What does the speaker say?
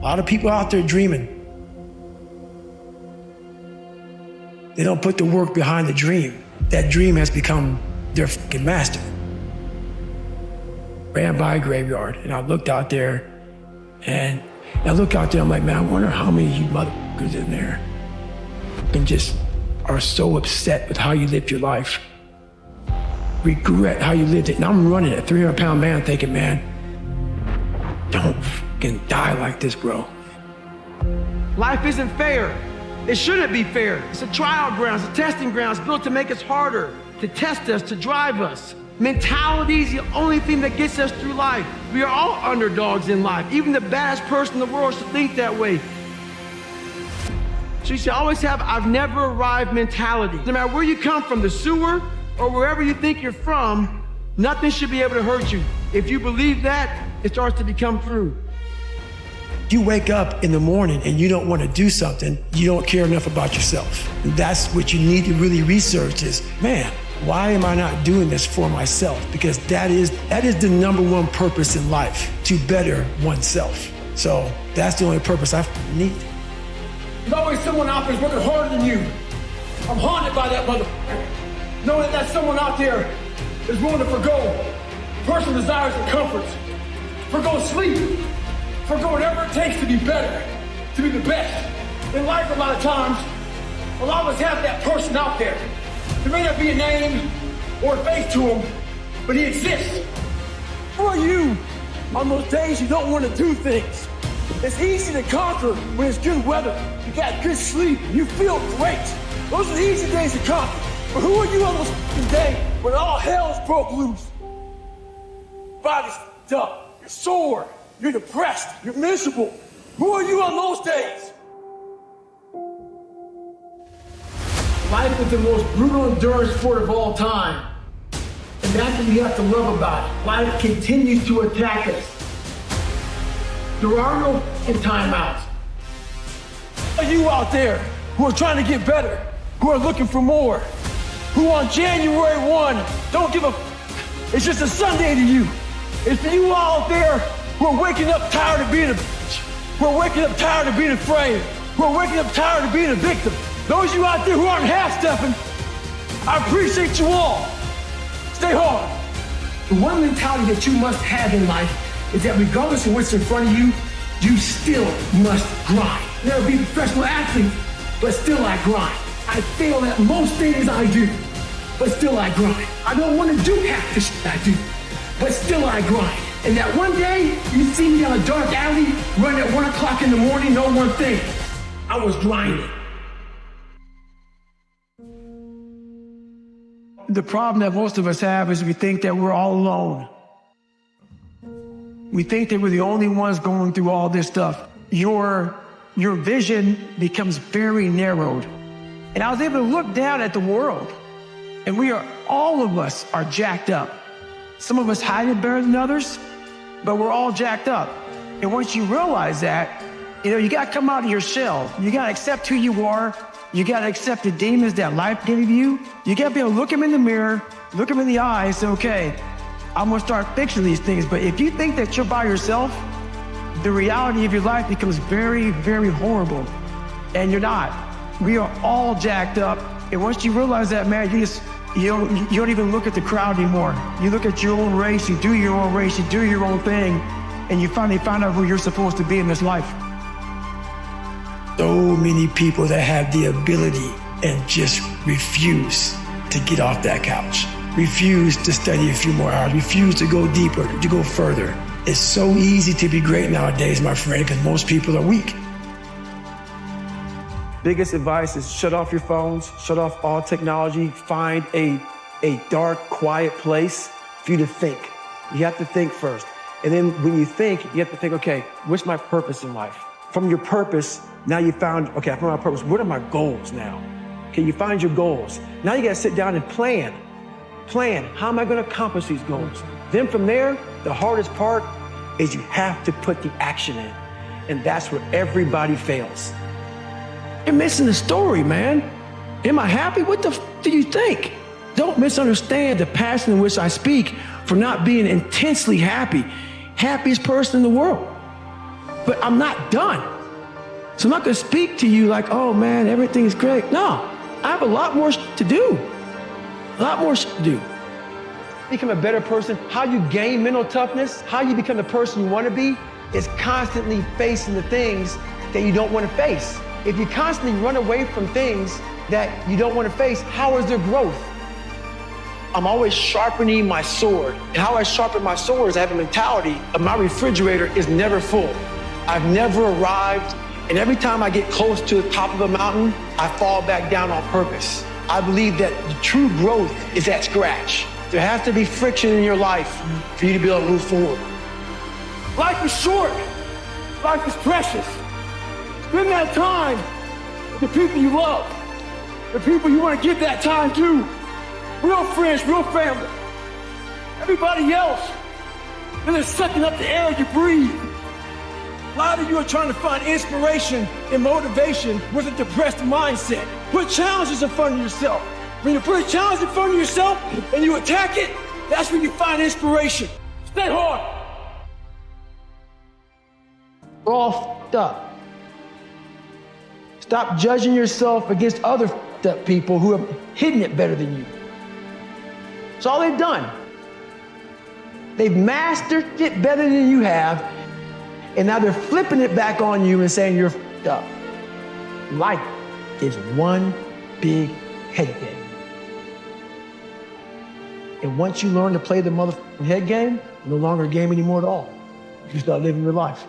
lot of people out there dreaming. They don't put the work behind the dream. That dream has become their fucking master. Ran by a graveyard, and I looked out there, and I look out there, I'm like, man, I wonder how many of you motherfuckers in there and just are so upset with how you lived your life. Regret how you lived it. And I'm running a 300-pound man thinking, man, don't fucking die like this, bro. Life isn't fair. It shouldn't be fair. It's a trial ground, it's a testing ground. It's built to make us harder, to test us, to drive us. Mentality is the only thing that gets us through life. We are all underdogs in life. Even the baddest person in the world should think that way. So you should always have I've never arrived mentality. No matter where you come from, the sewer or wherever you think you're from, nothing should be able to hurt you. If you believe that, it starts to become true. You wake up in the morning and you don't want to do something, you don't care enough about yourself. And that's what you need to really research is, man, why am I not doing this for myself? Because that is the number one purpose in life, to better oneself. So that's the only purpose I need. There's always someone out there who's working harder than you. I'm haunted by that motherfucker. Knowing that someone out there is willing to forgo personal desires and comforts, forgo sleep, forgo whatever it takes to be better, to be the best. In life, a lot of times, a lot of us have that person out there. There may not be a name or a face to him, but he exists. Who are you on those days you don't want to do things? It's easy to conquer when it's good weather. You got good sleep, you feel great. Those are the easy days to conquer. But who are you on those days when all hell's broke loose? Body's f***ed up, you're sore, you're depressed, you're miserable. Who are you on those days? Life is the most brutal endurance sport of all time. And that's what you have to love about it. Life continues to attack us. There are no timeouts. Are you out there who are trying to get better, who are looking for more, who on January 1 don't give a it's just a Sunday to you. It's for you all out there who are waking up tired of being a bitch, who are waking up tired of being afraid, who are waking up tired of being a victim. Those of you out there who aren't half-stepping, I appreciate you all. Stay hard. The one mentality that you must have in life is that regardless of what's in front of you, you still must grind. Never be a professional athlete, but still I grind. I fail at most things I do, but still I grind. I don't want to do half the shit I do, but still I grind. And that one day, you see me on a dark alley, running at 1 o'clock in the morning, know one thing, I was grinding. The problem that most of us have is we think that we're all alone. We think that we're the only ones going through all this stuff. Your vision becomes very narrowed. And I was able to look down at the world, and all of us are jacked up. Some of us hide it better than others, but we're all jacked up. And once you realize that, you gotta come out of your shell. You gotta accept who you are. You gotta accept the demons that life gave you. You gotta be able to look them in the mirror, look them in the eye, and say, okay, I'm gonna start fixing these things. But if you think that you're by yourself, the reality of your life becomes very, very horrible. And you're not. We are all jacked up. And once you realize that, man, you don't even look at the crowd anymore. You look at your own race, you do your own race, you do your own thing, and you finally find out who you're supposed to be in this life. So many people that have the ability and just refuse to get off that couch, refuse to study a few more hours, refuse to go deeper, to go further. It's so easy to be great nowadays, my friend, because most people are weak. Biggest advice is shut off your phones, shut off all technology, find a dark, quiet place for you to think. You have to think first. And then when you think, you have to think, okay, what's my purpose in life? From your purpose, now you found, okay, I found my purpose. What are my goals now? Okay, you find your goals. Now you gotta sit down and plan. Plan, how am I gonna accomplish these goals? Then from there, the hardest part is you have to put the action in. And that's where everybody fails. You're missing the story, man. Am I happy? What the do you think? Don't misunderstand the passion in which I speak for not being intensely happy. Happiest person in the world. but I'm not done. So I'm not gonna speak to you like, oh man, everything's great. No, I have a lot more to do. A lot more to do. Become a better person. How you gain mental toughness, how you become the person you wanna be, is constantly facing the things that you don't wanna face. If you constantly run away from things that you don't wanna face, how is there growth? I'm always sharpening my sword. And how I sharpen my sword is I have a mentality of my refrigerator is never full. I've never arrived, and every time I get close to the top of a mountain, I fall back down on purpose. I believe that the true growth is at scratch. There has to be friction in your life for you to be able to move forward. Life is short. Life is precious. Spend that time with the people you love, the people you want to give that time to. Real friends, real family. Everybody else, they're just sucking up the air you breathe. A lot of you are trying to find inspiration and motivation with a depressed mindset. Put challenges in front of yourself. When you put a challenge in front of yourself and you attack it, that's when you find inspiration. Stay hard. We're all f***ed up. Stop judging yourself against other f***ed up people who have hidden it better than you. That's all they've done. They've mastered it better than you have, and now they're flipping it back on you and saying you're f***ed up. Life is one big head game. And once you learn to play the motherfucking head game, no longer a game anymore at all. You start living your life.